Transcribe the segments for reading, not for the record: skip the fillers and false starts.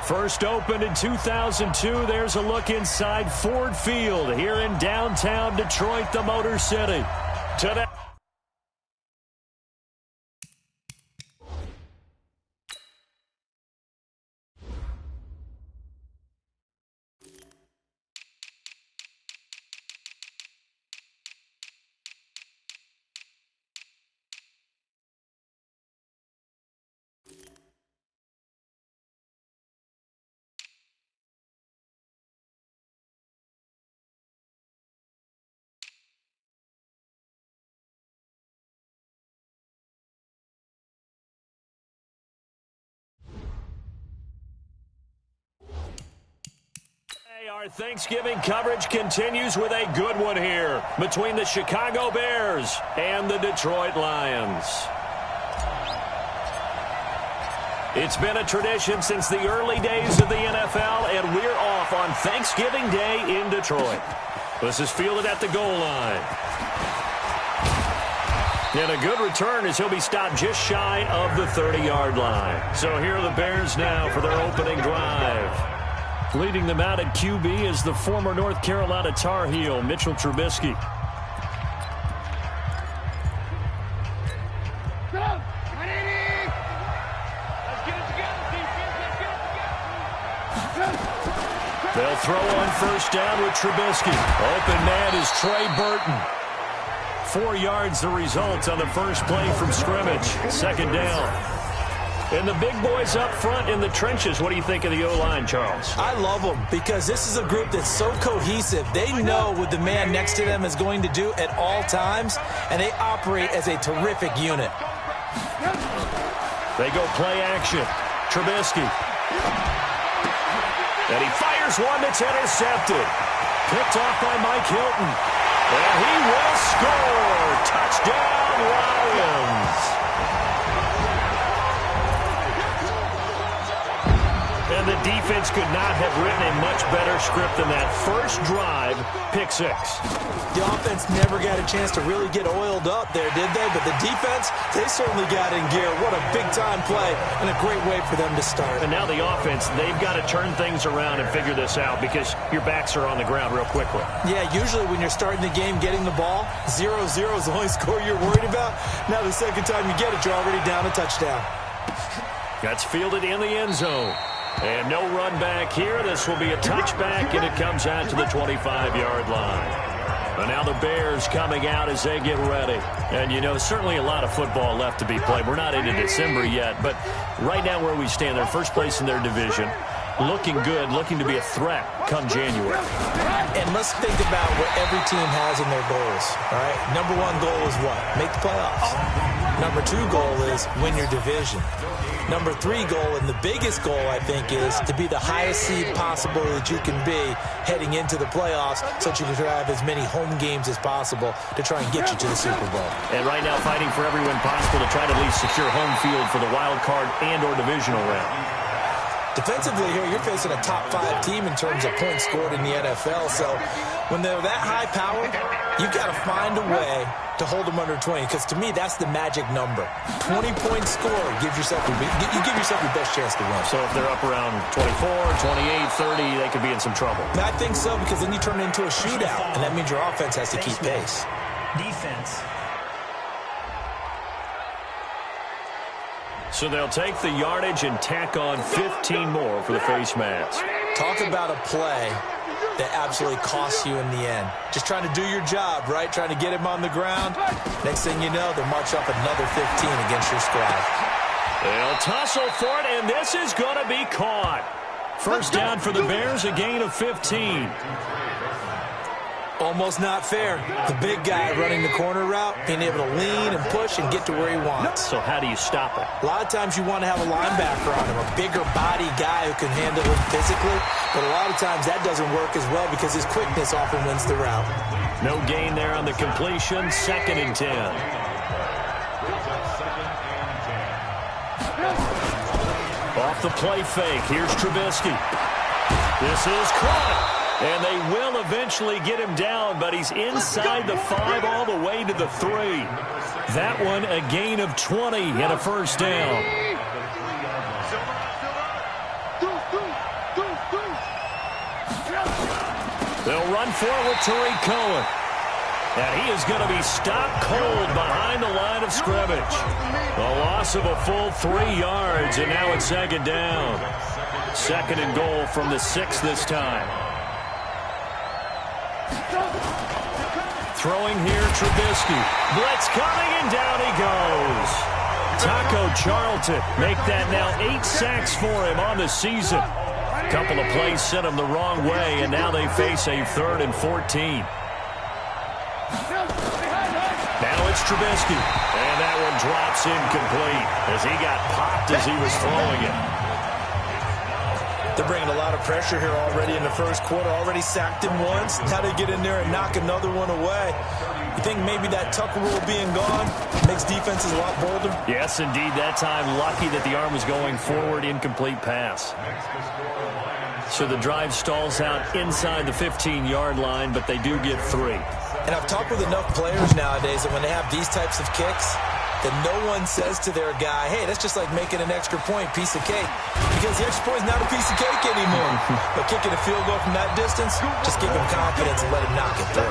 First opened in 2002, there's a look inside Ford Field here in downtown Detroit, the Motor City. Today. Our Thanksgiving coverage continues with a good one here between the Chicago Bears and the Detroit Lions. It's been a tradition since the early days of the NFL, and we're off on Thanksgiving Day in Detroit. This is fielded at the goal line. And a good return as he'll be stopped just shy of the 30-yard line. So here are the Bears now for their opening drive. Leading them out at QB is the former North Carolina Tar Heel, Mitchell Trubisky. They'll throw on first down with Trubisky. Open man is Trey Burton. 4 yards the result on the first play from scrimmage. Second down. And the big boys up front in the trenches. What do you think of the O-line, Charles? I love them because this is a group that's so cohesive. They know what the man next to them is going to do at all times, and they operate as a terrific unit. They go play action. Trubisky. And he fires one that's intercepted. Picked off by Mike Hilton. And he will score. Touchdown, Lions. And the defense could not have written a much better script than that. First drive, pick six. The offense never got a chance to really get oiled up there, did they? But the defense, they certainly got in gear. What a big-time play and a great way for them to start. And now the offense, they've got to turn things around and figure this out because your backs are on the ground real quickly. Yeah, usually when you're starting the game getting the ball, 0-0 is the only score you're worried about. Now the second time you get it, you're already down a touchdown. That's fielded in the end zone. And no run back here. This will be a touchback, and it comes out to the 25-yard line. And now the Bears coming out as they get ready. And, you know, certainly a lot of football left to be played. We're not into December yet, but right now where we stand, they're first place in their division. Looking good, looking to be a threat come January. And let's think about what every team has in their goals, all right? Number one goal is what? Make the playoffs. Number two goal is win your division. Number three goal, and the biggest goal, I think, is to be the highest seed possible that you can be heading into the playoffs so that you can have as many home games as possible to try and get you to the Super Bowl. And right now fighting for every win possible to try to at least secure home field for the wild card and or divisional round. Defensively here, you're facing a top-5 team in terms of points scored in the NFL. So when they're that high power, you've got to find a way to hold them under 20, because to me, that's the magic number. 20-point score gives yourself you give yourself your best chance to win. So if they're up around 24, 28, 30, they could be in some trouble. And I think so, because then you turn it into a shootout, and that means your offense has to keep pace. Defense. So they'll take the yardage and tack on 15 more for the face mask. Talk about a play that absolutely costs you in the end. Just trying to do your job, right? Trying to get him on the ground. Next thing you know, they'll march up another 15 against your squad. They'll tussle for it, and this is going to be caught. First down for the Bears, a gain of 15. Almost not fair. The big guy running the corner route, being able to lean and push and get to where he wants. So how do you stop it? A lot of times you want to have a linebacker on him, a bigger body guy who can handle him physically. But a lot of times that doesn't work as well because his quickness often wins the route. No gain there on the completion. 2nd and 10. Off the play fake. Here's Trubisky. This is caught. And they will eventually get him down, but he's inside the 5 all the way to the 3. That one a gain of 20 and a first down. They'll run for it with Tariq Cohen. And he is going to be stopped cold behind the line of scrimmage. A loss of a full 3 yards, and now it's second down. Second and goal from the 6 this time. Throwing here, Trubisky. Blitz coming, and down he goes. Taco Charlton make that now 8 sacks for him on the season. A couple of plays sent him the wrong way, and now they face a 3rd and 14. Now it's Trubisky, and that one drops incomplete as he got popped as he was throwing it. They're bringing a lot of pressure here already in the first quarter. Already sacked him once. Now they get in there and knock another one away. You think maybe that Tucker rule being gone makes defenses a lot bolder? Yes, indeed. That time, lucky that the arm was going forward, incomplete pass. So the drive stalls out inside the 15-yard line, but they do get 3. And I've talked with enough players nowadays that when they have these types of kicks, that no one says to their guy, hey, that's just like making an extra point, piece of cake. Because the extra point is not a piece of cake anymore. But kicking a field goal from that distance, just give him confidence and let him knock it through.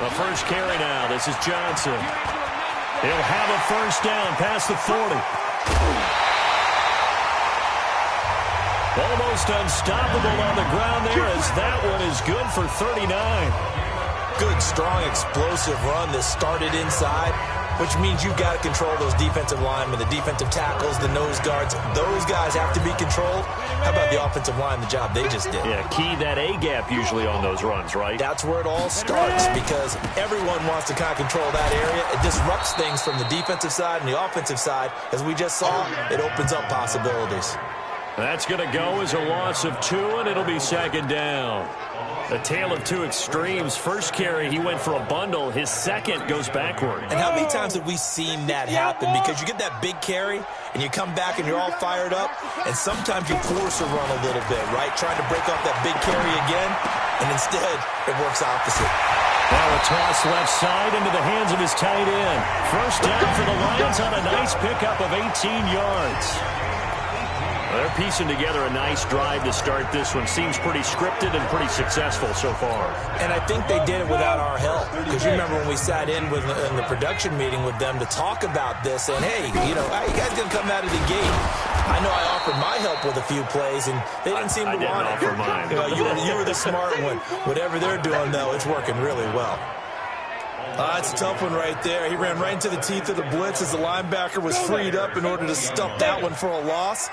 The first carry now. This is Johnson. He'll have a first down past the 40. Almost unstoppable on the ground there as that one is good for 39. Good, strong, explosive run that started inside, which means you've got to control those defensive linemen, the defensive tackles, the nose guards. Those guys have to be controlled. How about the offensive line, the job they just did? Yeah, key that A-gap usually on those runs, right? That's where it all starts because everyone wants to kind of control that area. It disrupts things from the defensive side and the offensive side. As we just saw, it opens up possibilities. That's going to go as a loss of 2, and it'll be second down. A tale of 2 extremes. First carry, he went for a bundle. His second goes backward. And how many times have we seen that happen? Because you get that big carry, and you come back and you're all fired up, and sometimes you force a run a little bit, right? Trying to break off that big carry again, and instead it works opposite. Now a toss left side into the hands of his tight end. First down for the Lions on a nice pickup of 18 yards. They're piecing together a nice drive to start this one. Seems pretty scripted and pretty successful so far. And I think they did it without our help. Because you remember when we sat in the production meeting with them to talk about this, and hey, you know, how you guys going to come out of the gate? I know I offered my help with a few plays, and they didn't seem to want it. I didn't offer mine. You were the smart one. Whatever they're doing, though, it's working really well. It's a tough one right there. He ran right into the teeth of the blitz as the linebacker was freed up in order to stump that one for a loss.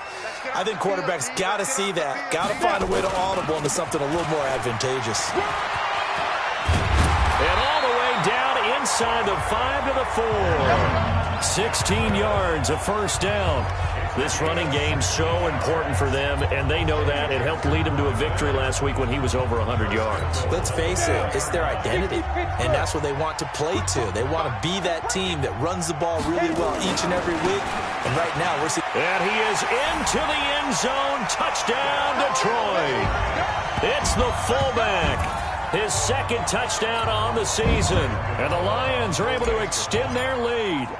I think quarterbacks got to see that. Got to find a way to audible into something a little more advantageous. And all the way down inside the 5 to the 4. 16 yards, a first down. This running game's so important for them, and they know that. It helped lead them to a victory last week when he was over 100 yards. Let's face it, it's their identity, and that's what they want to play to. They want to be that team that runs the ball really well each and every week, and right now we're seeing... And he is into the end zone. Touchdown, Detroit. It's the fullback. His second touchdown on the season, and the Lions are able to extend their lead.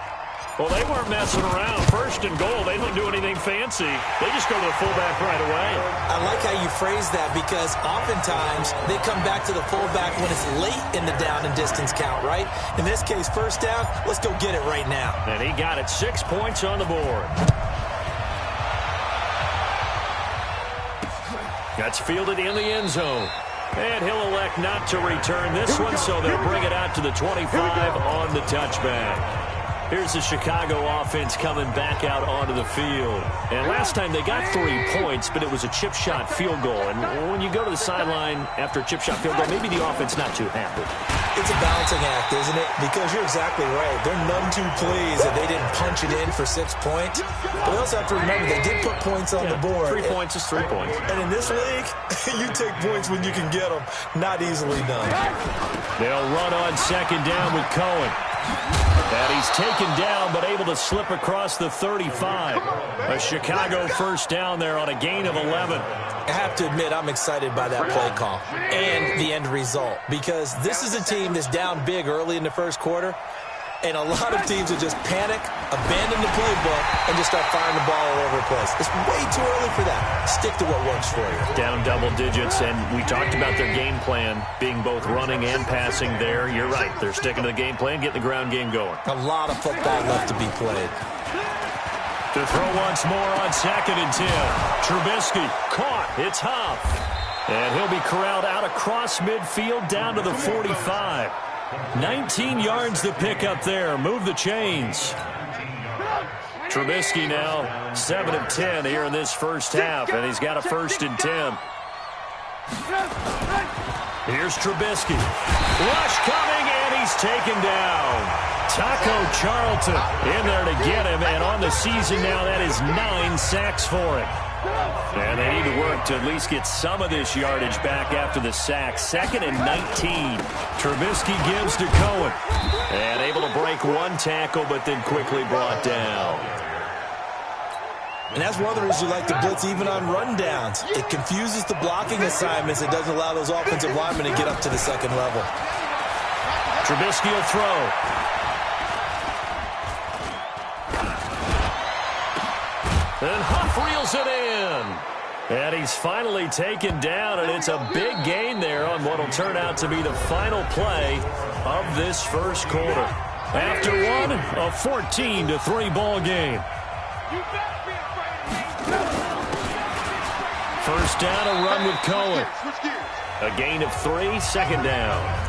Well, they weren't messing around. First and goal, they don't do anything fancy. They just go to the fullback right away. I like how you phrase that because oftentimes they come back to the fullback when it's late in the down and distance count, right? In this case, first down, let's go get it right now. And he got it. 6 points on the board. That's fielded in the end zone. And he'll elect not to return this one, so they'll bring it out to the 25 on the touchback. Here's the Chicago offense coming back out onto the field. And last time they got 3 points, but it was a chip shot field goal. And when you go to the sideline after a chip shot field goal, maybe the offense not too happy. It's a balancing act, isn't it? Because you're exactly right. They're none too pleased that they didn't punch it in for 6 points. But we also have to remember they did put points on the board. 3 points is 3 points. And in this league, you take points when you can get them. Not easily done. They'll run on second down with Cohen. And he's taken down, but able to slip across the 35. A Chicago first down there on a gain of 11. I have to admit, I'm excited by that play call and the end result, because this is a team that's down big early in the first quarter, and a lot of teams will just panic, abandon the playbook, and just start firing the ball all over the place. It's way too early for that. Stick to what works for you. Down double digits, and we talked about their game plan being both running and passing there. You're right. They're sticking to the game plan, getting the ground game going. A lot of football left to be played. To throw once more on 2nd and 10. Trubisky caught. It's Huff. And he'll be corralled out across midfield down to the 45. 19 yards to pick up there. Move the chains. Trubisky now 7 of 10 here in this first half, and he's got a 1st and 10. Here's Trubisky. Rush coming, and he's taken down. Taco Charlton in there to get him, and on the season now, that is 9 sacks for him. And they need to work to at least get some of this yardage back after the sack. 2nd and 19. Trubisky gives to Cohen. And able to break one tackle, but then quickly brought down. And that's one of the reasons you like to blitz even on rundowns. It confuses the blocking assignments. It doesn't allow those offensive linemen to get up to the second level. Trubisky will throw. And Huff reels it in. And he's finally taken down, and it's a big gain there on what will turn out to be the final play of this first quarter. After one, a 14-3 ball game. First down, a run with Cohen. A gain of 3, 2nd down.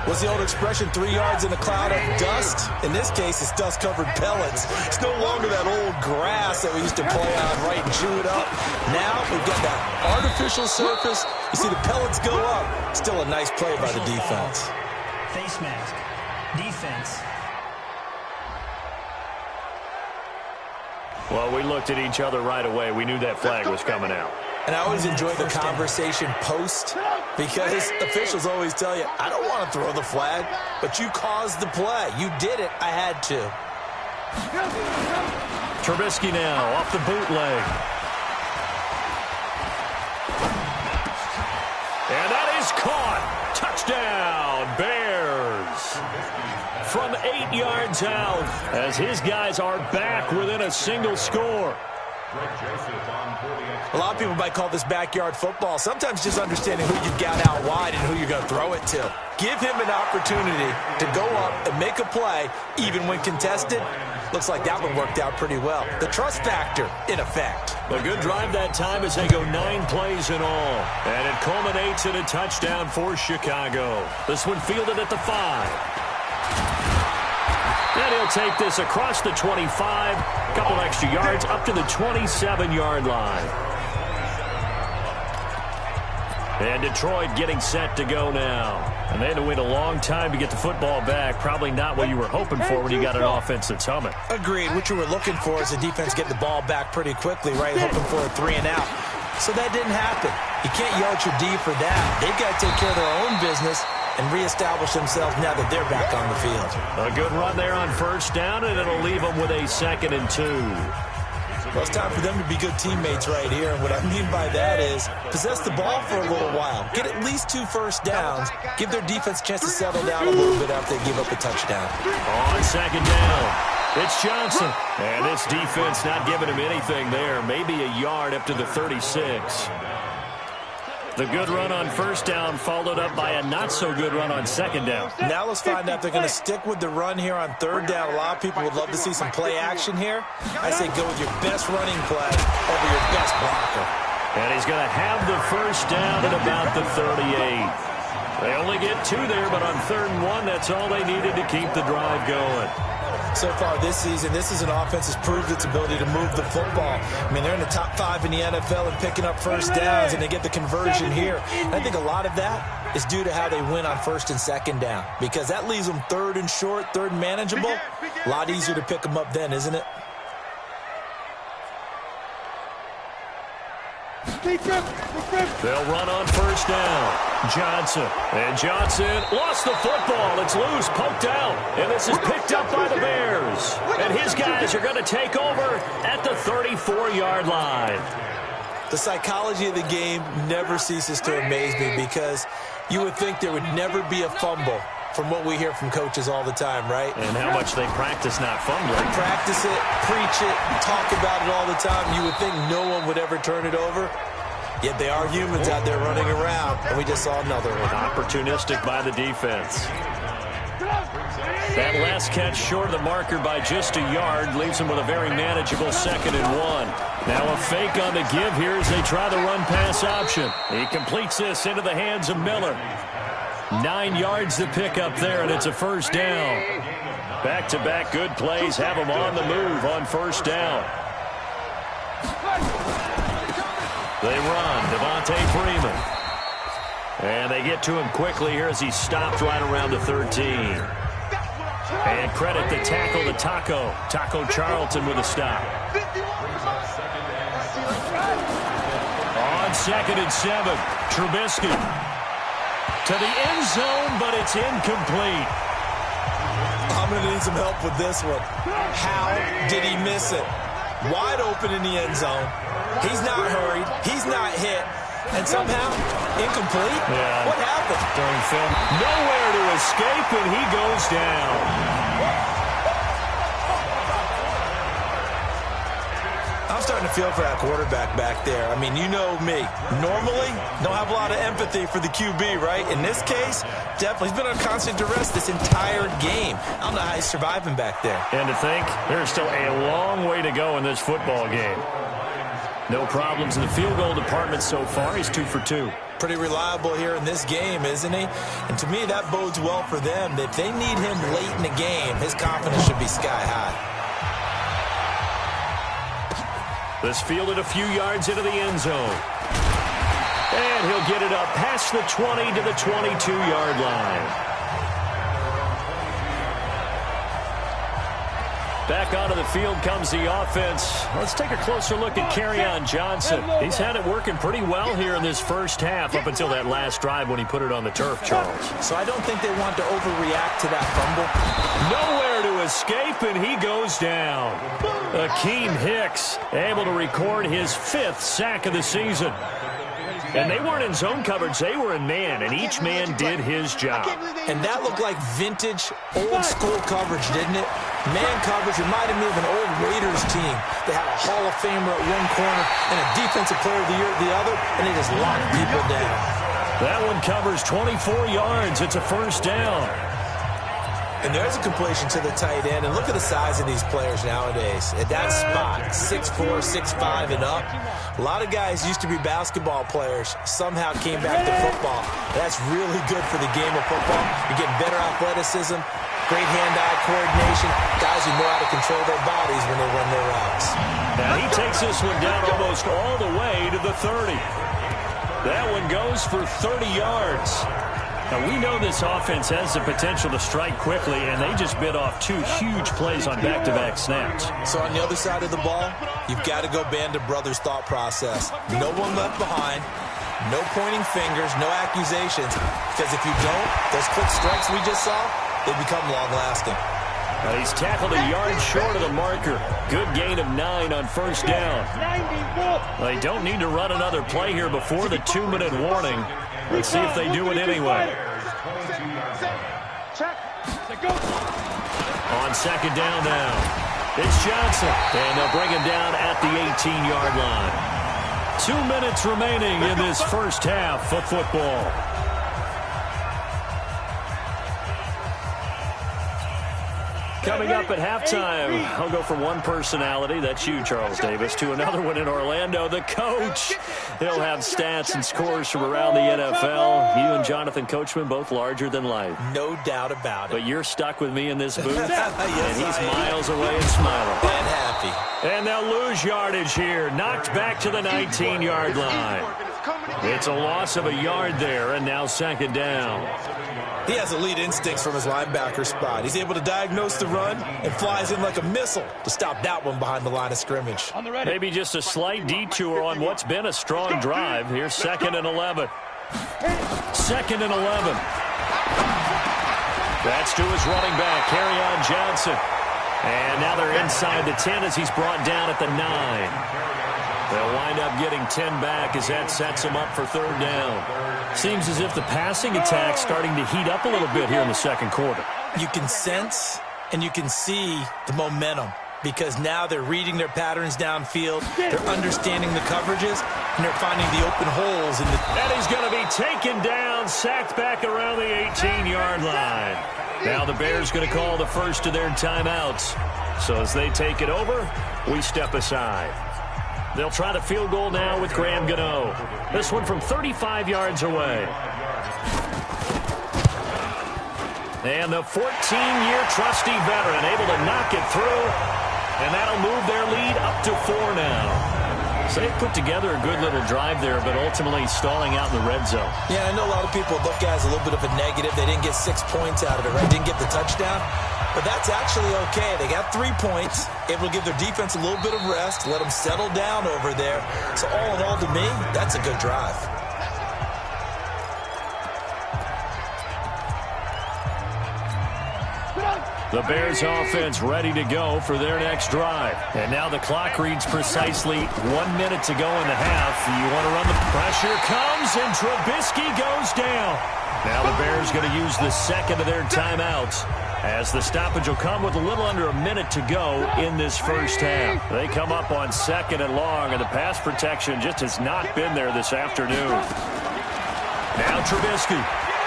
What's the old expression, 3 yards in a cloud of dust? In this case, it's dust-covered pellets. It's no longer that old grass that we used to play on, right, and chew it up. Now we've got that artificial surface. You see the pellets go up. Still a nice play by the defense. Face mask. Defense. Well, we looked at each other right away. We knew that flag was coming out. And I always enjoy the conversation post, because officials always tell you, I don't want to throw the flag, but you caused the play. You did it. I had to. Trubisky now off the bootleg. And that is caught. Touchdown, Bears. From 8 yards out, as his guys are back within a single score. A lot of people might call this backyard football. Sometimes just understanding who you've got out wide and who you're going to throw it to. Give him an opportunity to go up and make a play, even when contested. Looks like that one worked out pretty well. The trust factor, in effect. A good drive that time as they go 9 plays in all. And it culminates in a touchdown for Chicago. This one fielded at the 5. And he'll take this across the 25, a couple extra yards, up to the 27-yard line. And Detroit getting set to go now. And they had to wait a long time to get the football back. Probably not what you were hoping for when you got an offense that's humming. Agreed. What you were looking for is the defense getting the ball back pretty quickly, right? Hoping for a 3 and out. So that didn't happen. You can't yell at your D for that. They've got to take care of their own business and reestablish themselves now that they're back on the field. A good run there on first down, and it'll leave them with a 2nd and 2. Well, it's time for them to be good teammates right here. And what I mean by that is possess the ball for a little while. Get at least 2 first downs. Give their defense a chance to settle down a little bit after they give up a touchdown. On 2nd down, it's Johnson. And this defense not giving him anything there. Maybe a yard up to the 36. The good run on first down followed up by a not-so-good run on 2nd down. Now let's find out if they're going to stick with the run here on 3rd down. A lot of people would love to see some play action here. I say go with your best running play over your best blocker. And he's going to have the first down at about the 38. They only get 2 there, but on 3rd and 1, that's all they needed to keep the drive going. So far this season, this is an offense that's proved its ability to move the football. I mean, they're in the top 5 in the NFL and picking up first downs, and they get the conversion here. And I think a lot of that is due to how they win on 1st and 2nd down, because that leaves them 3rd and short, 3rd and manageable. A lot easier to pick them up then, isn't it? They'll run on first down. Johnson. And Johnson lost the football. It's loose, poked out. And this is picked up by the Bears. And his guys are going to take over at the 34-yard line. The psychology of the game never ceases to amaze me because you would think there would never be a fumble from what we hear from coaches all the time, right? And how much they practice not fumbling. They practice it, preach it, talk about it all the time. You would think no one would ever turn it over. Yet they are humans out there running around, and we just saw another one. Opportunistic by the defense. That last catch short of the marker by just a yard leaves him with a very manageable 2nd and 1. Now a fake on the give here as they try the run-pass option. He completes this into the hands of Miller. 9 yards to pick up there, and it's a first down. Back-to-back good plays have him on the move on first down. They run, Devontae Freeman. And they get to him quickly here as he's stopped right around the 13. And credit the tackle to Taco Charlton with a stop. On 2nd and 7, Trubisky. To the end zone, but it's incomplete. I'm going to need some help with this one. How did he miss it? Wide open in the end zone. He's not hurried. He's not hit. And somehow, incomplete? Yeah. What happened? During film, nowhere to escape, and he goes down. I'm starting to feel for that quarterback back there. I mean, you know me. Normally, don't have a lot of empathy for the QB, right? In this case, definitely. He's been on constant duress this entire game. I don't know how he's surviving back there. And to think, there's still a long way to go in this football game. No problems in the field goal department so far. He's 2 for 2. Pretty reliable here in this game, isn't he? And to me, that bodes well for them. If they need him late in the game, his confidence should be sky high. This fielded a few yards into the end zone. And he'll get it up past the 20 to the 22-yard line. Back onto the field comes the offense. Let's take a closer look at Kerryon Johnson. He's had it working pretty well here in this first half up until that last drive when he put it on the turf, Charles. So I don't think they want to overreact to that fumble. Nowhere to escape, and he goes down. Akeem Hicks able to record his 5th sack of the season. And they weren't in zone coverage. They were in man, and each man did his job. And that looked like vintage, old-school coverage, didn't it? Man coverage reminded me of an old Raiders team. They had a Hall of Famer at one corner and a Defensive Player of the Year at the other, and they just locked people down. That one covers 24 yards. It's a first down. And there's a completion to the tight end. And look at the size of these players nowadays. At that spot, 6'4", 6'5", and up. A lot of guys used to be basketball players, somehow came back to football. That's really good for the game of football. You're getting better athleticism, great hand-eye coordination, guys who know how to control their bodies when they run their routes. Now he takes this one down almost all the way to the 30. That one goes for 30 yards. Now, we know this offense has the potential to strike quickly, and they just bit off 2 huge plays on back-to-back snaps. So on the other side of the ball, you've got to go Band of Brothers thought process. No one left behind, no pointing fingers, no accusations, because if you don't, those quick strikes we just saw, they become long-lasting. Now he's tackled a yard short of the marker. Good gain of 9 on first down. They don't need to run another play here before the 2-minute warning. Let's see if they do it anyway. On second down now, it's Johnson. And they'll bring him down at the 18-yard line. 2 minutes remaining in this first half of football. Coming up at halftime, I'll go from one personality, that's you, Charles Davis, to another one in Orlando, the coach. He'll have stats and scores from around the NFL. You and Jonathan Coachman, both larger than life. No doubt about it. But you're stuck with me in this booth, Yes, and he's miles away and smiling. And happy. And they'll lose yardage here, knocked back to the 19-yard line. It's a loss of a yard there, and now second down. He has elite instincts from his linebacker spot. He's able to diagnose the run and flies in like a missile to stop that one behind the line of scrimmage. Maybe just a slight detour on what's been a strong drive. Here's 2nd and 11. 2nd and 11. That's to his running back, Kerryon Johnson. And now they're inside the 10 as he's brought down at the 9. They'll wind up getting 10 back as that sets them up for 3rd down. Seems as if the passing attack's starting to heat up a little bit here in the second quarter. You can sense and you can see the momentum because now they're reading their patterns downfield, they're understanding the coverages, and they're finding the open holes in the... And he's going to be taken down, sacked back around the 18-yard line. Now the Bears going to call the first of their timeouts. So as they take it over, we step aside. They'll try the field goal now with Graham Gano. This one from 35 yards away. And the 14-year trusty veteran able to knock it through. And that'll move their lead up to 4 now. So they put together a good little drive there, but ultimately stalling out in the red zone. Yeah, I know a lot of people look at it as a little bit of a negative. They didn't get 6 points out of it, right? Didn't get the touchdown. But that's actually okay. They got 3 points. Able to give their defense a little bit of rest, let them settle down over there. So all in all, to me, that's a good drive. The Bears offense ready to go for their next drive. And now the clock reads precisely 1 minute to go in the half. You want to run the pressure comes, and Trubisky goes down. Now the Bears going to use the second of their timeouts, as the stoppage will come with a little under a minute to go in this first half. They come up on 2nd and long, and the pass protection just has not been there this afternoon. Now Trubisky.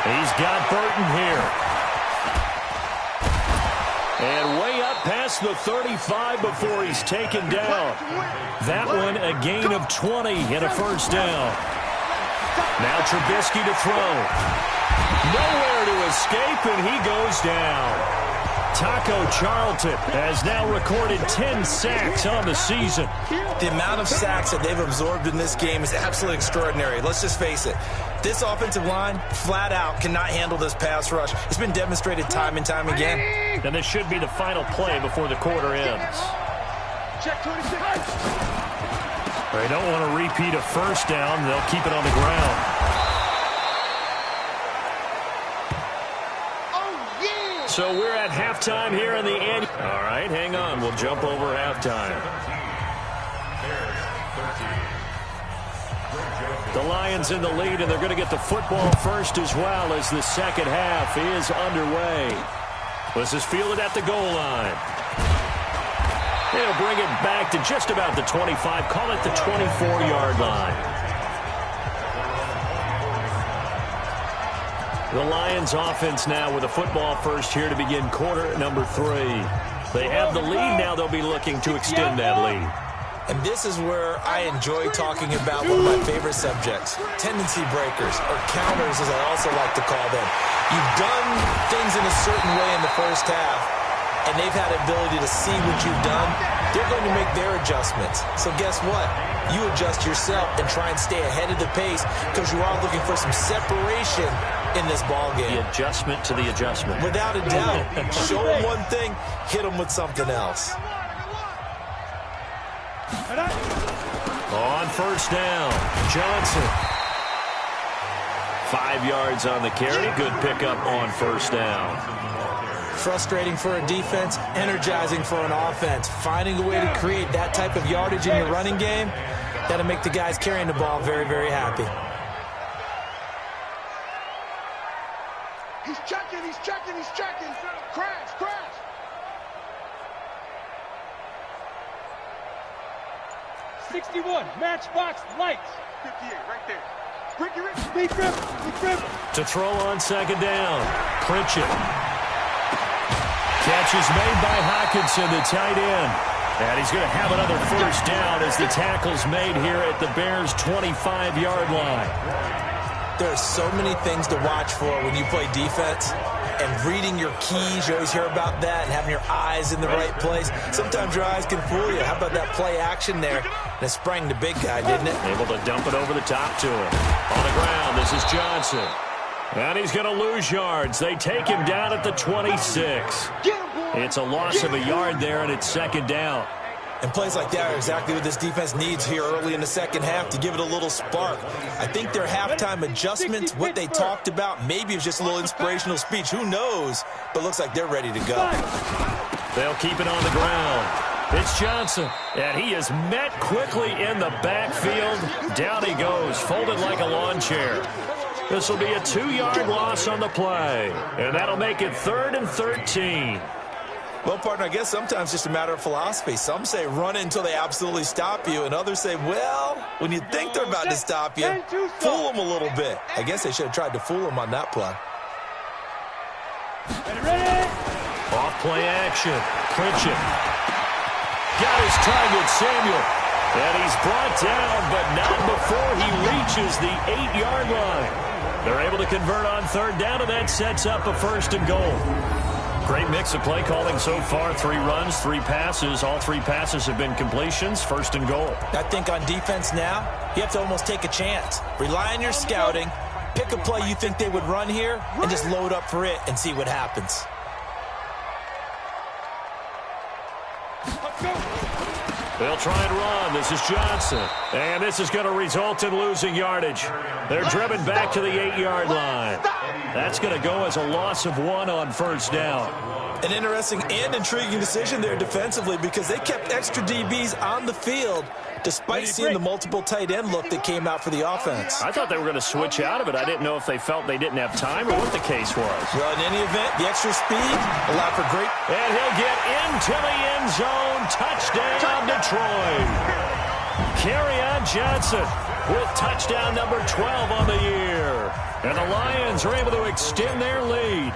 He's got Burton here. And way up past the 35 before he's taken down. That one a gain of 20 and a first down. Now Trubisky to throw. Nowhere to escape, and he goes down. Taco Charlton has now recorded 10 sacks on the season. The amount of sacks that they've absorbed in this game is absolutely extraordinary. Let's just face it. This offensive line, flat out, cannot handle this pass rush. It's been demonstrated time and time again. And this should be the final play before the quarter ends. Check 26. They don't want to repeat a first down. They'll keep it on the ground. So we're at halftime here in the end. All right, hang on. We'll jump over halftime. The Lions in the lead, and they're going to get the football first as well as the second half is underway. This is fielded at the goal line. They'll bring it back to just about the 25. Call it the 24-yard line. The Lions offense now with a football first here to begin quarter number 3. They have the lead. Now they'll be looking to extend that lead. And this is where I enjoy talking about one of my favorite subjects, tendency breakers, or counters as I also like to call them. You've done things in a certain way in the first half, and they've had the ability to see what you've done. They're going to make their adjustments. So guess what? You adjust yourself and try and stay ahead of the pace because you are looking for some separation in this ball game. The adjustment to the adjustment. Without a doubt. Show them one thing, hit them with something else. On first down, Johnson. 5 yards on the carry. Good pickup on first down. Frustrating for a defense, energizing for an offense. Finding a way to create that type of yardage in your running game, that'll make the guys carrying the ball very, very happy. He's checking, he's checking, he's checking. Crash, crash. '61, matchbox lights. 58, right there. Ricky, Big grip, big grip. To throw on second down, Pritchett. Catch is made by Hockenson, the tight end. And he's going to have another first down as the tackle's made here at the Bears' 25-yard line. There are so many things to watch for when you play defense. and reading your keys. You always hear about that, and having your eyes in the right place. Sometimes your eyes can fool you. How about that play action there? And it sprang the big guy, didn't it? Able to dump it over the top to him. On the ground, this is Johnson. And he's going to lose yards. They take him down at the 26. It's a loss of a yard there, and it's second down. And plays like that are exactly what this defense needs here early in the second half to give it a little spark. I think their halftime adjustments, what they talked about, maybe it was just a little inspirational speech. Who knows? But looks like they're ready to go. They'll keep it on the ground. It's Johnson, and he is met quickly in the backfield. Down he goes, folded like a lawn chair. This will be a 2-yard loss on the play, and that'll make it 3rd and 13. Well, partner, I guess sometimes it's just a matter of philosophy. Some say run until they absolutely stop you, and others say, well, when you think they're about to stop you, fool them a little bit. I guess they should have tried to fool them on that play. Off play action. Pritchett. Got his target, Samuel. And he's brought down, but not before he reaches the 8-yard line. They're able to convert on 3rd down, and that sets up a 1st and goal. Great mix of play calling so far. 3 runs, 3 passes. All 3 passes have been completions. 1st and goal. I think on defense now, you have to almost take a chance. Rely on your scouting. Pick a play you think they would run here and just load up for it and see what happens. They'll try and run. This is Johnson. And this is going to result in losing yardage. They're driven back to the 8-yard line. That's going to go as a loss of 1 on 1st down. An interesting and intriguing decision there defensively because they kept extra DBs on the field despite seeing the multiple tight end look that came out for the offense. I thought they were going to switch out of it. I didn't know if they felt they didn't have time or what the case was. Well, in any event, the extra speed allowed for great. And he'll get into the end zone. Touchdown, Detroit. Kerryon Johnson with touchdown number 12 on the year. And the Lions are able to extend their lead.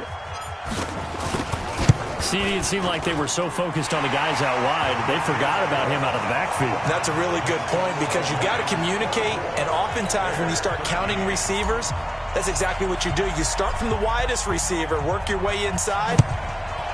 See, it seemed like they were so focused on the guys out wide, they forgot about him out of the backfield. That's a really good point because you got to communicate, and oftentimes when you start counting receivers, that's exactly what you do. You start from the widest receiver, work your way inside.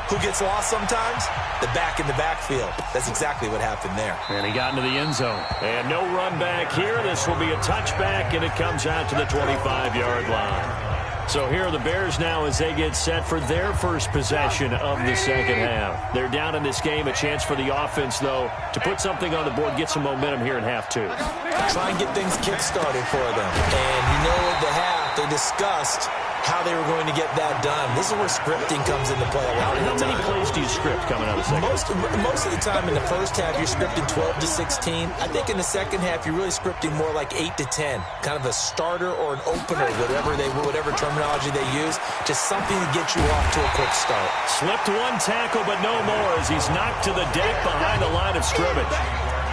Who gets lost sometimes? The back in the backfield. That's exactly what happened there. And he got into the end zone. And no run back here. This will be a touchback, and it comes out to the 25-yard line. So here are the Bears now as they get set for their first possession of the second half. They're down in this game. A chance for the offense, though, to put something on the board, get some momentum here in half 2. Try and get things kick-started for them. And you know at the half, they discussed how they were going to get that done. This is where scripting comes into play a lot of the time. How many plays do you script coming out of the second? Most of the time in the first half, you're scripting 12 to 16. I think in the second half, you're really scripting more like 8 to 10. Kind of a starter or an opener, whatever terminology they use. Just something to get you off to a quick start. Slipped 1 tackle, but no more as he's knocked to the deck behind the line of scrimmage.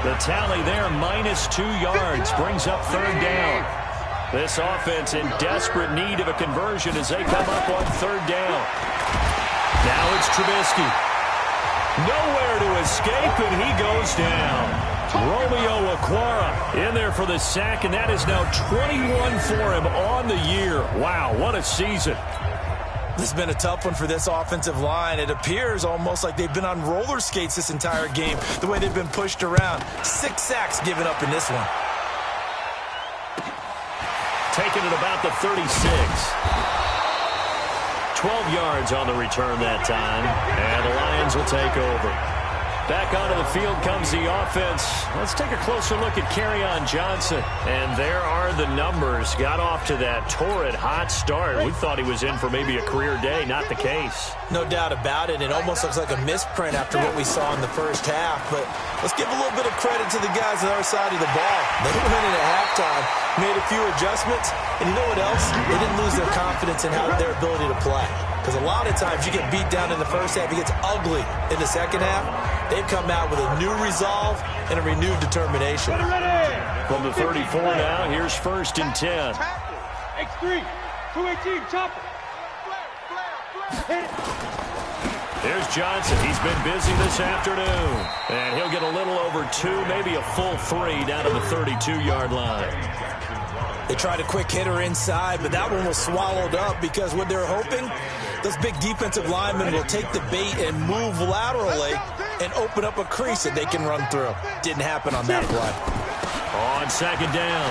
The tally there, -2 yards, brings up 3rd down. This offense in desperate need of a conversion as they come up on 3rd down. Now it's Trubisky. Nowhere to escape, and he goes down. Romeo Okwara in there for the sack, and that is now 21 for him on the year. Wow, what a season. This has been a tough one for this offensive line. It appears almost like they've been on roller skates this entire game, the way they've been pushed around. 6 sacks given up in this one. Taken at about the 36. 12 yards on the return that time, and the Lions will take over. Back onto the field comes the offense. Let's take a closer look at Kerryon Johnson. And there are the numbers. Got off to that torrid hot start. We thought he was in for maybe a career day. Not the case. No doubt about it. It almost looks like a misprint after what we saw in the first half. But let's give a little bit of credit to the guys on the other side of the ball. They went in at halftime, made a few adjustments, and you know what else? They didn't lose their confidence in their ability to play. Because a lot of times you get beat down in the first half, it gets ugly in the second half. They've come out with a new resolve and a renewed determination. From the 34 now, here's 1st and 10. X3, 218, chopper. Hit it. There's Johnson. He's been busy this afternoon. And he'll get a little over 2, maybe a full 3 down to the 32-yard line. They tried a quick hitter inside, but that one was swallowed up because what they're hoping Those big defensive linemen will take the bait and move laterally and open up a crease that they can run through. Didn't happen on that play. On second down,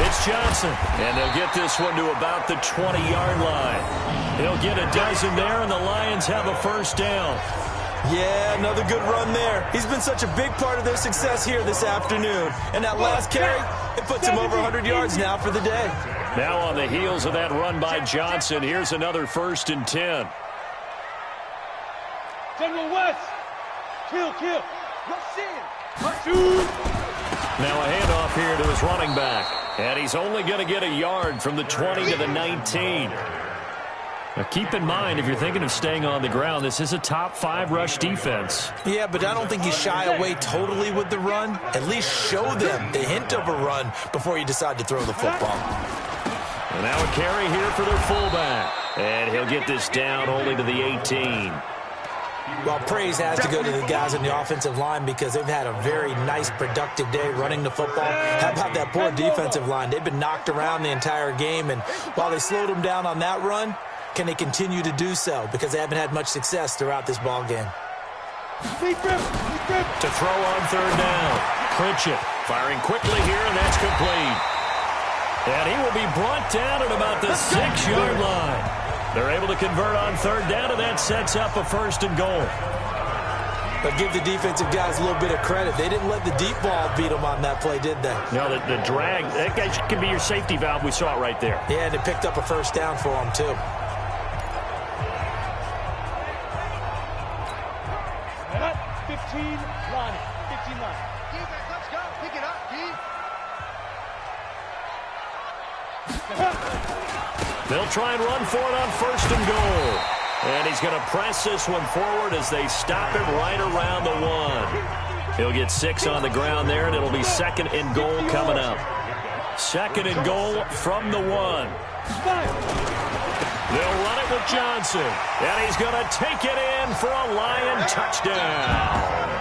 it's Johnson. And they'll get this one to about the 20-yard line. He'll get a dozen there, and the Lions have a first down. Yeah, another good run there. He's been such a big part of their success here this afternoon. And that last carry, it puts him over 100 yards now for the day. Now on the heels of that run by Johnson, here's another 1st and 10. General West. Kill. Rush in. Shoot. Now a handoff here to his running back. And he's only going to get a yard from the 20 to the 19. Now keep in mind, if you're thinking of staying on the ground, this is a top 5 rush defense. Yeah, but I don't think you shy away totally with the run. At least show them the hint of a run before you decide to throw the football. And now a carry here for their fullback. And he'll get this down only to the 18. Well, praise has to go to the guys on the offensive line because they've had a very nice, productive day running the football. How about that poor defensive line? They've been knocked around the entire game, and while they slowed them down on that run, can they continue to do so? Because they haven't had much success throughout this ball game. To throw on third down. Pritchett firing quickly here, and that's complete. And he will be brought down at about the 6-yard line. They're able to convert on third down, and that sets up a 1st and goal. But give the defensive guys a little bit of credit. They didn't let the deep ball beat them on that play, did they? No, the drag, that guy can be your safety valve. We saw it right there. Yeah, and it picked up a 1st down for them, too. Line. Defense, let's go. Pick it up, D. They'll try and run for it on 1st and goal. And he's going to press this one forward as they stop him right around the 1. He'll get 6 on the ground there, and it'll be 2nd and goal coming up. 2nd and goal from the 1. They'll run it with Johnson, and he's going to take it in for a Lion touchdown.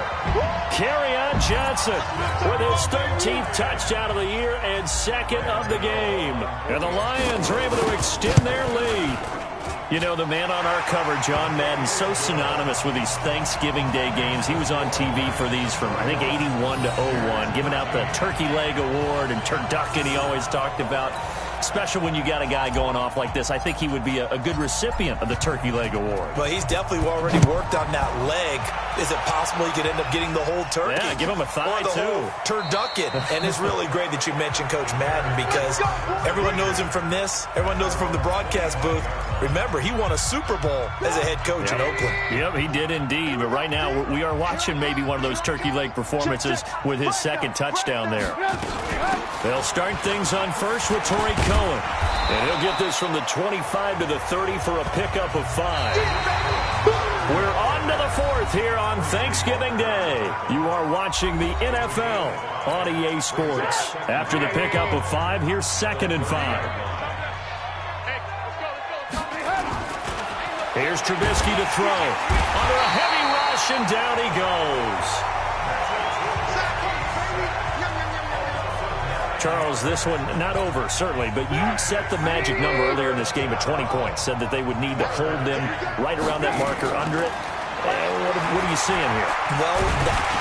Kerryon Johnson with his 13th touchdown of the year and 2nd of the game. And the Lions are able to extend their lead. You know, the man on our cover, John Madden, so synonymous with these Thanksgiving Day games. He was on TV for these from, I think, 81 to 01, giving out the Turkey Leg Award and turducken he always talked about. Special when you got a guy going off like this. I think he would be a good recipient of the Turkey Leg Award. Well, he's definitely already worked on that leg. Is it possible he could end up getting the whole turkey? Yeah, give him a thigh, or the too. Whole turducken. And it's really great that you mentioned Coach Madden because everyone knows him from this. Everyone knows him from the broadcast booth. Remember, he won a Super Bowl as a head coach in Oakland. Yep, he did indeed. But right now, we are watching maybe one of those turkey leg performances with his 2nd touchdown there. They'll start things on first with Torrey Cohen. And he'll get this from the 25 to the 30 for a pickup of 5. We're on to the 4th here on Thanksgiving Day. You are watching the NFL on EA Sports. After the pickup of 5, here's 2nd and 5. Here's Trubisky to throw. Under a heavy rush, and down he goes. Charles, this one not over, certainly, but you set the magic number earlier in this game at 20 points. Said that they would need to hold them right around that marker under it. What are you seeing here? Well,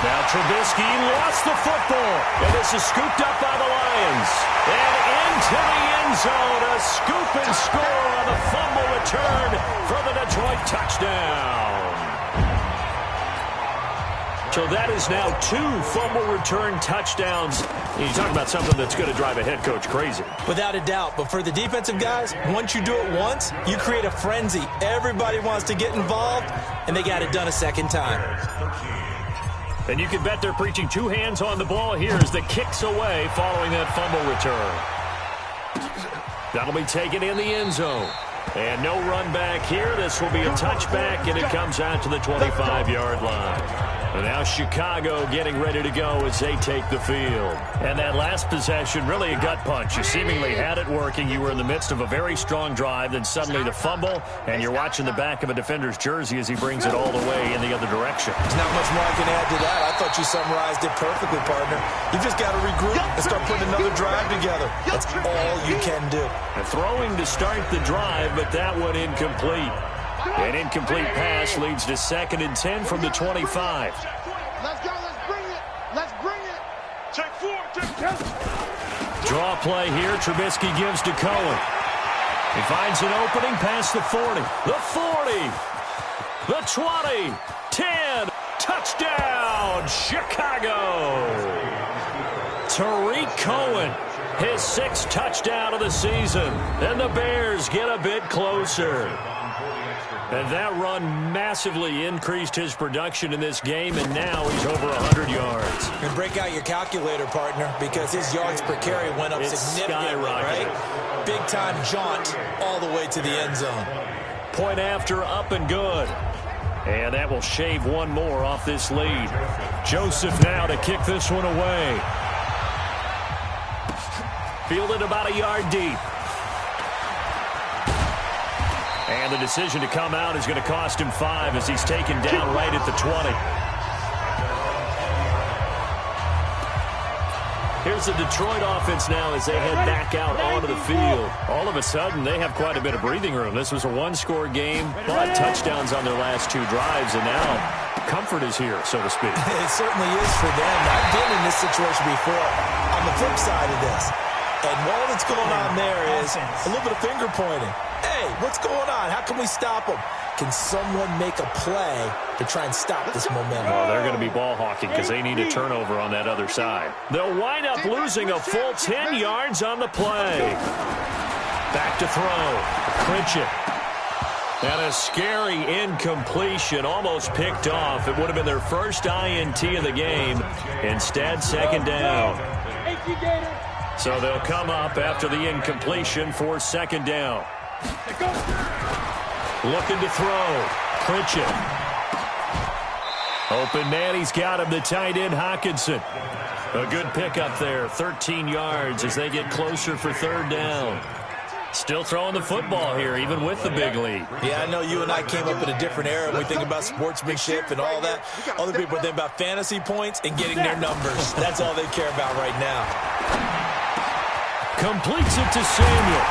now Trubisky lost the football, and this is scooped up by the Lions. And into the end zone, a scoop and score on the fumble return for the Detroit touchdown. So that is now 2 fumble return touchdowns. You talk about something that's going to drive a head coach crazy. Without a doubt. But for the defensive guys, once you do it once, you create a frenzy. Everybody wants to get involved, and they got it done a 2nd time. And you can bet they're preaching 2 hands on the ball here as the kicks away following that fumble return. That'll be taken in the end zone. And no run back here. This will be a touchback, and it comes out to the 25-yard line. And now Chicago getting ready to go as they take the field. And that last possession, really a gut punch. You seemingly had it working. You were in the midst of a very strong drive, then suddenly the fumble, and you're watching the back of a defender's jersey as he brings it all the way in the other direction. There's not much more I can add to that. I thought you summarized it perfectly, partner. You just got to regroup and start putting another drive together. That's all you can do. And throwing to start the drive, but that one incomplete. An incomplete pass leads to 2nd and 10 from the 25. Let's go. Let's bring it. Let's bring it. Check 4. Check 10. Draw play here. Trubisky gives to Cohen. He finds an opening past the 40. The 40. The 20. 10. Touchdown, Chicago. Tariq Cohen, his 6th touchdown of the season. And the Bears get a bit closer. And that run massively increased his production in this game, and now he's over 100 yards. And break out your calculator, partner, because his yards per carry went up significantly, right? Big-time jaunt all the way to the end zone. Point after, up and good. And that will shave one more off this lead. Joseph now to kick this one away. Fielded about a yard deep. And the decision to come out is going to cost him 5 as he's taken down right at the 20. Here's the Detroit offense now as they head back out onto the field. All of a sudden, they have quite a bit of breathing room. This was a one-score game, but touchdowns on their last 2 drives, and now comfort is here, so to speak. It certainly is for them. I've been in this situation before on the flip side of this. And all that's going on there is a little bit of finger pointing. Hey, what's going on? How can we stop them? Can someone make a play to try and stop this momentum? Oh, they're going to be ball hawking because they need a turnover on that other side. They'll wind up losing a full 10 yards on the play. Back to throw. Pritchett. And a scary incompletion, almost picked off. It would have been their first INT of the game. Instead, 2nd down. So they'll come up after the incompletion for 2nd down. Looking to throw. Pritchett. Open man, he's got him, the tight end, Hockenson. A good pickup there, 13 yards as they get closer for 3rd down. Still throwing the football here, even with the big lead. Yeah, I know you and I came up in a different era when we think about sportsmanship and all that. Other people think about fantasy points and getting their numbers. That's all they care about right now. Completes it to Samuel.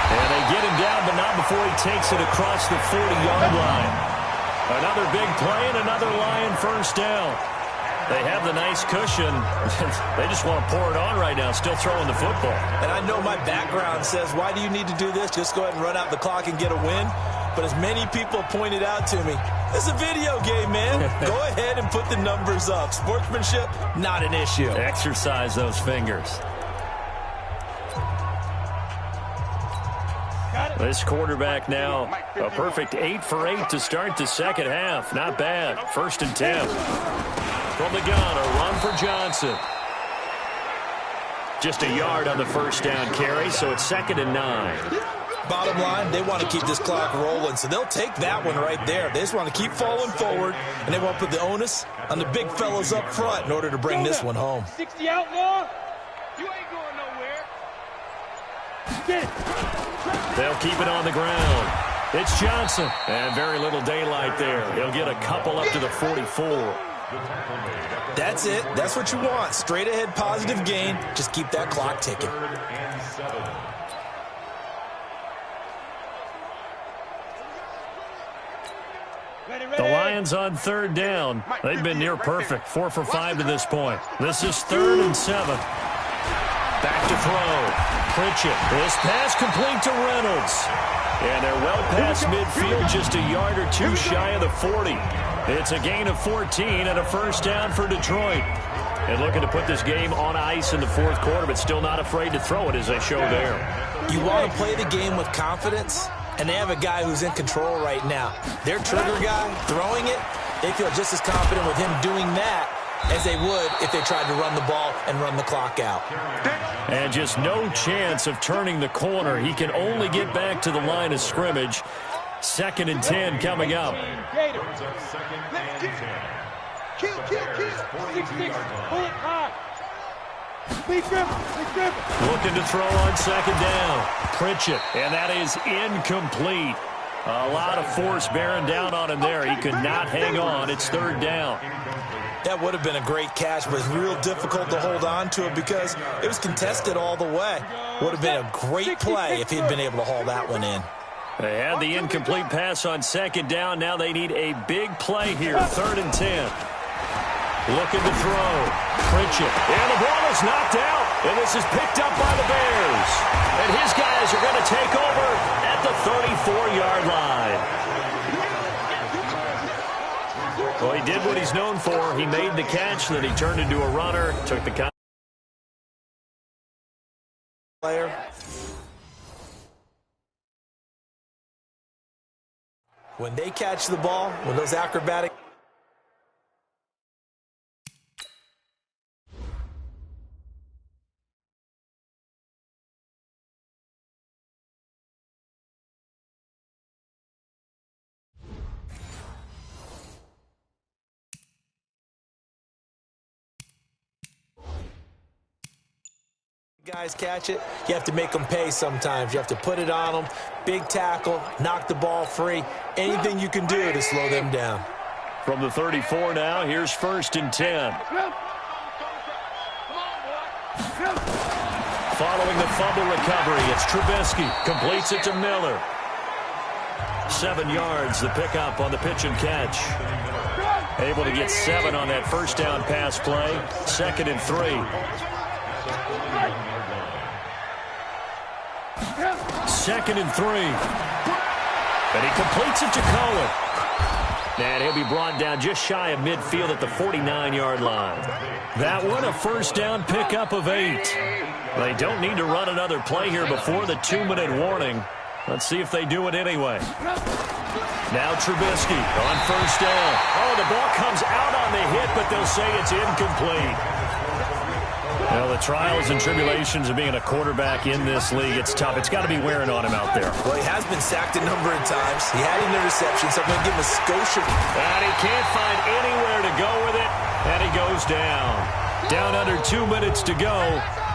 And they get him down, but not before he takes it across the 40-yard line. Another big play and another Lion first down. They have the nice cushion. They just want to pour it on right now, still throwing the football. And I know my background says, why do you need to do this? Just go ahead and run out the clock and get a win. But as many people pointed out to me, it's a video game, man. Go ahead and put the numbers up. Sportsmanship, not an issue. Exercise those fingers. This quarterback now, a perfect 8 for 8 to start the second half. Not bad. 1st and 10. From the gun, a run for Johnson. Just a yard on the first down carry, so it's 2nd and 9. Bottom line, they want to keep this clock rolling, so they'll take that one right there. They just want to keep falling forward, and they want to put the onus on the big fellas up front in order to bring this one home. 60 outlaw. You ain't going nowhere. Get it. They'll keep it on the ground. It's Johnson, and very little daylight there. He'll get a couple up to the 44. That's it. That's what you want. Straight ahead positive gain. Just keep that clock ticking. The Lions on 3rd down. They've been near perfect. 4 for 5 to this point. This is 3rd and 7. Back to throw. Pritchett. This pass complete to Reynolds. And they're well past midfield, just a yard or 2 shy of the 40. It's a gain of 14 and a first down for Detroit. And looking to put this game on ice in the 4th quarter, but still not afraid to throw it as they show there. You want to play the game with confidence, and they have a guy who's in control right now. Their trigger guy, throwing it, they feel just as confident with him doing that as they would if they tried to run the ball and run the clock out. And just no chance of turning the corner. He can only get back to the line of scrimmage. 2nd and 10 coming up. Kill. 6-6. Pull it high. Looking to throw on 2nd down. Pritchett, and that is incomplete. A lot of force bearing down on him there. He could not hang on. It's 3rd down. That would have been a great catch, but it's real difficult to hold on to it because it was contested all the way. Would have been a great play if he'd been able to haul that one in. They had the incomplete pass on second down. Now they need a big play here. 3rd and 10. Looking to throw. Pritchett. And the ball is knocked out. And this is picked up by the Bears. And his guys are going to take over at the 34-yard line. Well, he did what he's known for. He made the catch, then he turned into a runner, took the player. When they catch the ball, when those acrobatic guys catch it, you have to make them pay sometimes. You have to put it on them. Big tackle, knock the ball free. Anything you can do to slow them down. From the 34 now, here's 1st and 10. Following the fumble recovery, it's Trubisky. Completes it to Miller. 7 yards, the pickup on the pitch and catch. Able to get 7 on that first down pass play. 2nd and 3. 2nd and 3. And he completes it to Cohen. And he'll be brought down just shy of midfield at the 49-yard line. That one, a first down pickup of 8. They don't need to run another play here before the 2-minute warning. Let's see if they do it anyway. Now Trubisky on first down. Oh, the ball comes out on the hit, but they'll say it's incomplete. Well, the trials and tribulations of being a quarterback in this league, it's tough. It's got to be wearing on him out there. Well, he has been sacked a number of times. He had an interception, so I'm going to give him a skosh. And he can't find anywhere to go with it, and he goes down. Down under 2 minutes to go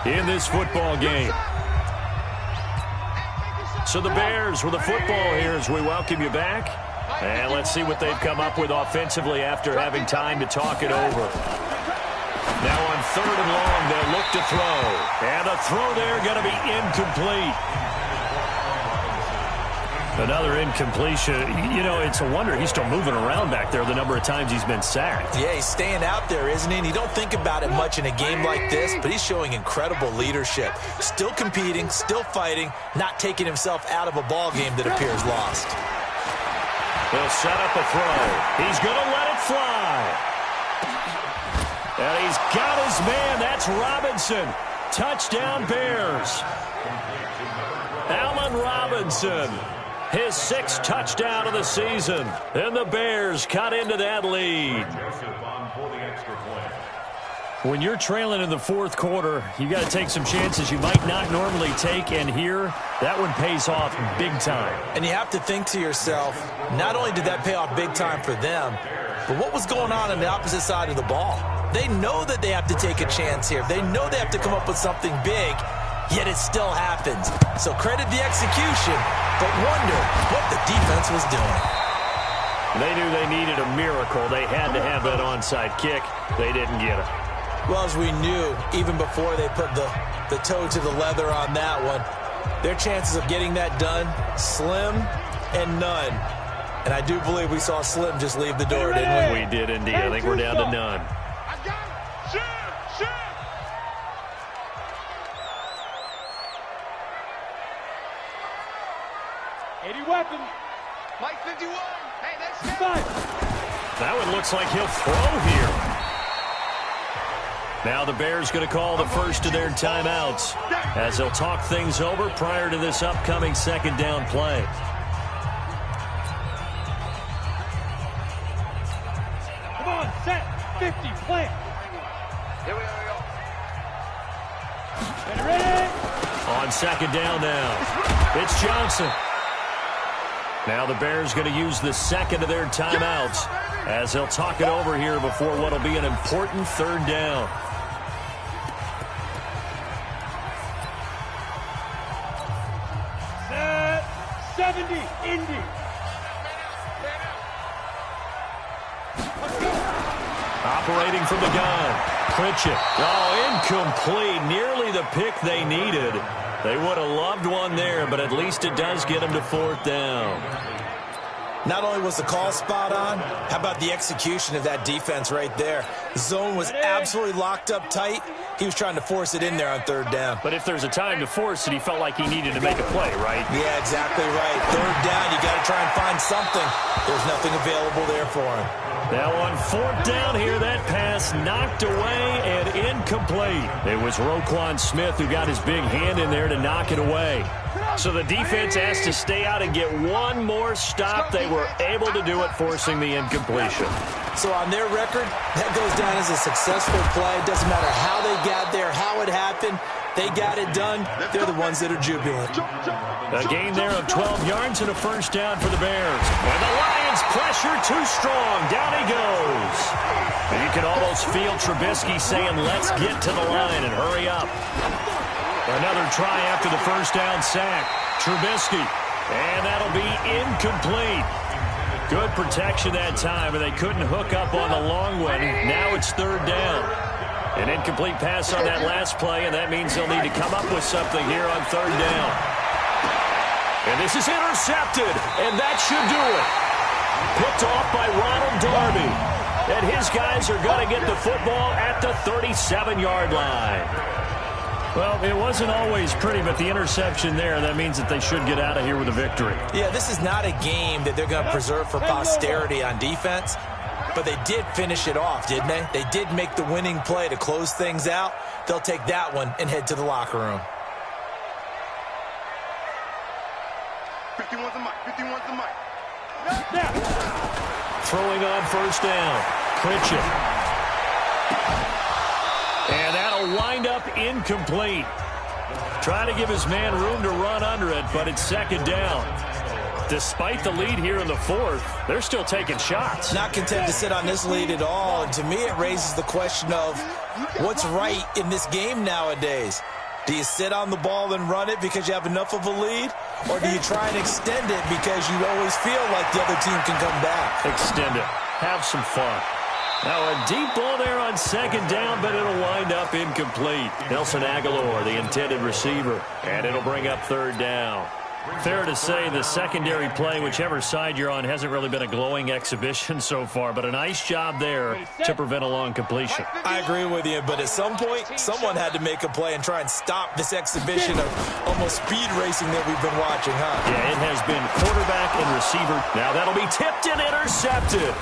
in this football game. So the Bears with the football here as we welcome you back. And let's see what they've come up with offensively after having time to talk it over. Now on 3rd and long, they'll look to throw. And a throw there going to be incomplete. Another incompletion. You know, it's a wonder he's still moving around back there the number of times he's been sacked. Yeah, he's staying out there, isn't he? And you don't think about it much in a game like this, but he's showing incredible leadership. Still competing, still fighting, not taking himself out of a ball game that appears lost. They'll set up a throw. He's going to let it fly. And he's got his man. That's Robinson. Touchdown, Bears. Allen Robinson. His 6th touchdown of the season. And the Bears cut into that lead. When you're trailing in the 4th quarter, you got to take some chances you might not normally take. And here, that one pays off big time. And you have to think to yourself, not only did that pay off big time for them, but what was going on the opposite side of the ball? They know that they have to take a chance here. They know they have to come up with something big, yet it still happens. So credit the execution, but wonder what the defense was doing. They knew they needed a miracle. They had to have that onside kick. They didn't get it. Well, as we knew, even before they put the toe to the leather on that one, their chances of getting that done, slim and none. And I do believe we saw Slim just leave the door, didn't we? We did indeed. I think we're down to none. Weapon. Mike 51. Hey, that's that one looks like he'll throw here. Now the Bears going to call the first of their timeouts as they'll talk things over prior to this upcoming 2nd down play. Come on, set, 50, plant. Here we go. Ready? On 2nd down now, it's Johnson. Now the Bears going to use the 2nd of their timeouts as they'll talk it over here before what will be an important 3rd down. Set, 70, Indy. Operating from the gun, Pritchett. Oh, incomplete. Nearly the pick they needed. They would have loved one there, but at least it does get them to 4th down. Not only was the call spot on, how about the execution of that defense right there? The zone was absolutely locked up tight. He was trying to force it in there on 3rd down. But if there's a time to force it, he felt like he needed to make a play, right? Yeah, exactly right. 3rd down, you got to try and find something. There's nothing available there for him. Now on 4th down here, that pass knocked away and incomplete. It was Roquan Smith who got his big hand in there to knock it away. So the defense has to stay out and get one more stop. They were able to do it, forcing the incompletion. So on their record, that goes down as a successful play. It doesn't matter how they got there, how it happened. They got it done. They're the ones that are jubilant. A gain there of 12 yards and a 1st down for the Bears. And the Lions pressure too strong. Down he goes. And you can almost feel Trubisky saying, let's get to the line and hurry up. Another try after the 1st down sack. Trubisky. And that'll be incomplete. Good protection that time, and they couldn't hook up on the long one. Now it's 3rd down. An incomplete pass on that last play, and that means they'll need to come up with something here on 3rd down. And this is intercepted, and that should do it. Picked off by Ronald Darby. And his guys are going to get the football at the 37-yard line. Well, it wasn't always pretty, but the interception there, that means that they should get out of here with a victory. Yeah, this is not a game that they're going to preserve for posterity on defense, but they did finish it off, didn't they? They did make the winning play to close things out. They'll take that one and head to the locker room. 51's the mic. 51's the mic. Throwing on 1st down. Pritchett. And that'll wind up incomplete. Trying to give his man room to run under it, but it's 2nd down. Despite the lead here in the 4th, they're still taking shots. Not content to sit on this lead at all, and to me it raises the question of what's right in this game nowadays. Do you sit on the ball and run it because you have enough of a lead, or do you try and extend it because you always feel like the other team can come back? Extend it. Have some fun. Now a deep ball there on 2nd down, but it'll wind up incomplete. Nelson Aguilar, the intended receiver, and it'll bring up 3rd down. Fair to say the secondary play, whichever side you're on, hasn't really been a glowing exhibition so far, but a nice job there to prevent a long completion. I agree with you, but at some point, someone had to make a play and try and stop this exhibition of almost speed racing that we've been watching, huh? Yeah, it has been quarterback and receiver. Now that'll be tipped and intercepted.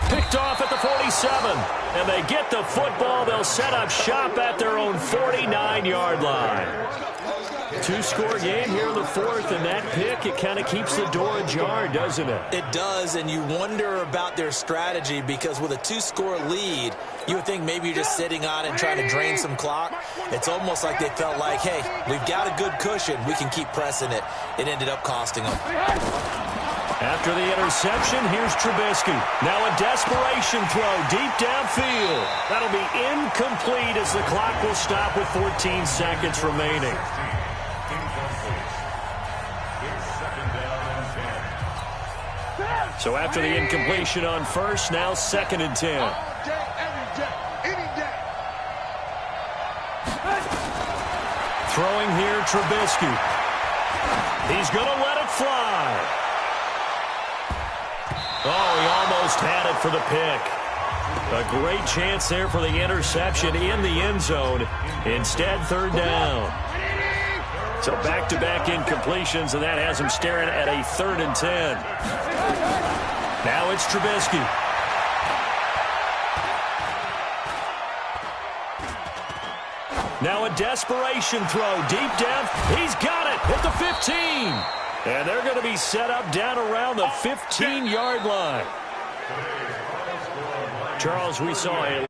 Picked off at the 47, and they get the football. They'll set up shop at their own 49-yard line. 2-score game here in the 4th, and that pick, it kind of keeps the door ajar, doesn't it? It does, and you wonder about their strategy because with a 2-score lead, you would think maybe you're just sitting on it and trying to drain some clock. It's almost like they felt like, hey, we've got a good cushion. We can keep pressing it. It ended up costing them. After the interception, here's Trubisky. Now a desperation throw deep downfield. That'll be incomplete as the clock will stop with 14 seconds remaining. So after the incompletion on 1st, now 2nd and 10. All day, every day, any day. Throwing here, Trubisky. He's going to let it fly. Oh, he almost had it for the pick. A great chance there for the interception in the end zone. Instead, 3rd down. So back-to-back incompletions, and that has him staring at a 3rd and 10. Now it's Trubisky. Now a desperation throw deep down. He's got it at the 15. And they're going to be set up down around the 15-yard line. Charles, we saw a